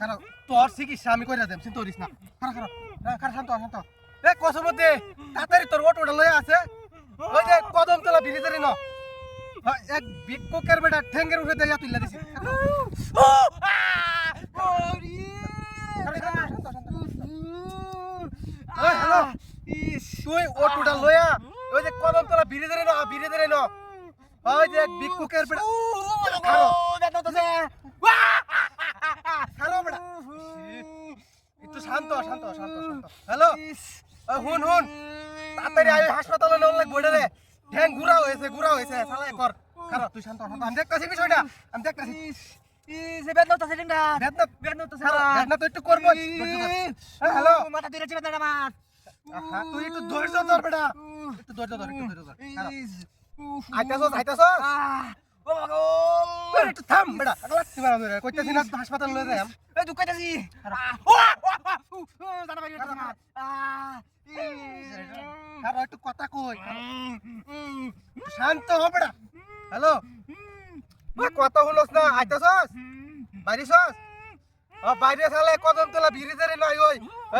খারাপ তোর চিকিৎসা আমি কইরা দেম চিন্তা করিস না খারাপ শান্ত শান্ত এ কসম দে তাড়াতাড়ি তোর অটোটা লয়ে আছে ওই যে কদমতলা ব্রিজের ন এক বিক্ষোকের বেটা ঠ্যাঙ্গের উঠে দেয়া তুইলা দিছি হ্যালো তুই অটোটা লয়া ওই যে কদমতলা ব্রিজের ন ওই যে এক বিক্ষোকের বেটা হ্যালো বেটা একটু শান্ত হ্যালো হুন তাড়াতাড়ি আয় হাসপাতালে নেওয়া লাগবে ওটা রে ঠ্যাং ঘুরা হয়েছে সালাই কর খারাপ তুই শান্ত আমি দেখতাছি বিষয়টা আমি দেখতাছি বেদনা তো একটু করবো হ্যালো মাথা দিয়ে বেদনা আমার তুই একটু ধৈর্য ধর বেটা একটু ধৈর্য ধর আইতাছ একটু থাম বেটা কইতাছি না হাসপাতাল লয়ে যাই এই তুই কইতাছি একটু কথা কই শান্ত হ বেটা হ্যালো কথা শুনস না আইতাছস বাইরেছস বাইরে থালে কদমতলা ব্রিজের নয় ওই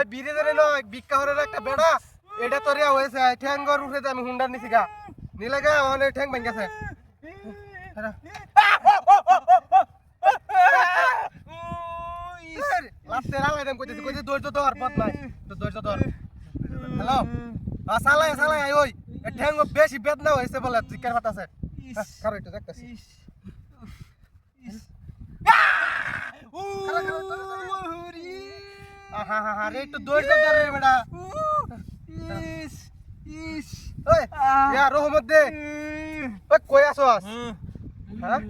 ব্রিজের নয় বিক্ষাহরের একটা বেড়া এটা তোরিয়া হয়েছে ঠ্যাঙ্গর উঠে আমি হুন্ডার নিছি গা নিলে গা অনেক ঠ্যাং ভাঙ গেছে ধৈর্য ধর পথ নাই ধৈর্য ধর হ্যালো সালাই ওই ঠ্যাং বেশি বেদনা হয়েছে বলে চিকার পাত আছে খারাপ একটু দেখতেছি একটু ধৈর্য ধর রে বেটা রহমত দে কই আসস হ্যাঁ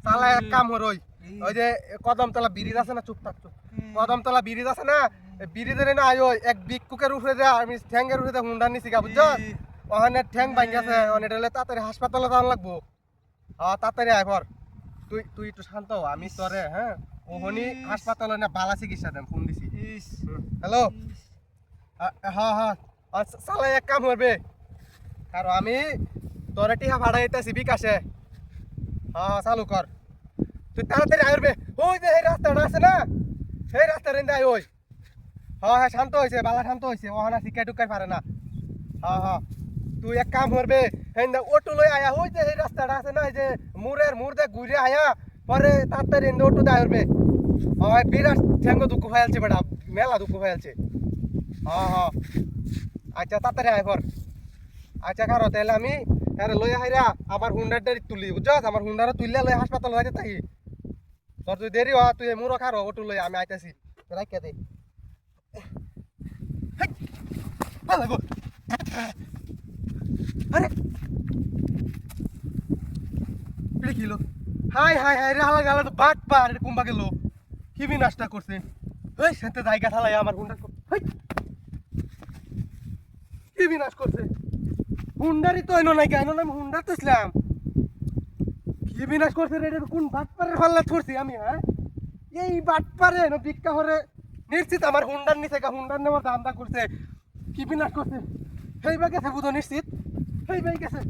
চালা এক কাম হর ওই যে কদমতলা ব্রিজ আছে না চুপ কদমতলা ব্রিজ আছে না ব্রিজের না আয় এক বিক্ষুকের উঠে দে আমি ঠ্যাঙ্গের উঠে দে হুন্ডা নিছি গা বুঝছ ওখানে ঠ্যাং ভাঙ গেছে অনেক তাড়াতাড়ি হাসপাতালে যাওয়ার লাগবো তাড়াতাড়ি আয় পর তুই একটু শান্ত হ আমি তোরে হ্যাঁ ওখানে হাসপাতালে না বালা চিকিৎসা দেন ফোন দিছি হ্যালো হ্যাঁ চালাই এক কাম করবে আর আমি তোরে টিহা ভাড়া দিতেছি বিকাশে চালু কর তুই তাড়াতাড়ি আইবে ওই যে এই রাস্তাটা আছে না সেই রাস্তার রেন্দে আয় ওই হ্যাঁ শান্ত হয়েছে বালা শান্ত হয়েছে ওখানে শিকাই টুকাই পারে না তুই এক কাম করবে অটো লই আয়া ওই যে এই রাস্তাটা আছে না এই যে মুড় দে ঘুরে আয়া পরে তাড়াতাড়ি অটো দে আইবে বিরাট ঠ্যাঙ্গ দুঃখ ফেলছে বেটা মেলা দুঃখ ফেলছে আচ্ছা তাড়াতাড়ি আয় পর আচ্ছা কারো তাহলে আমি লই আইরা আমার হুন্ডারটা তুলি বুঝছ আমার হুন্ডারে তুললে লই হাসপাতাল যাইতে তাই তোর তুই দেরি হ তুই মুরো খারো অটো লই আমি আইতাছি রাখিয়া দে আরে এটা কি হলো হাই রে হালা গালা তো বাট পার এটা কুম্বা গেল কি বিনাশটা করছে এই সাথে জায়গা থালাই আমার হুন্ডার কি বিনাশ করছে হুন্ডারই তো এনো নাই কেন আমি হুন্ডার তো ইসলাম কি বিনাশ করছে রে কোন বাট পারের ফাল্লা ছড়ছি আমি হ্যাঁ এই বাট পারে না ভিক্ষা হরে নিশ্চিত আমার হুন্ডার নিচে হুন্ডার নেওয়ার দামটা করছে কি বিনাশ করছে সেই ভাই গেছে বুঝো নিশ্চিত সেই ভাই গেছে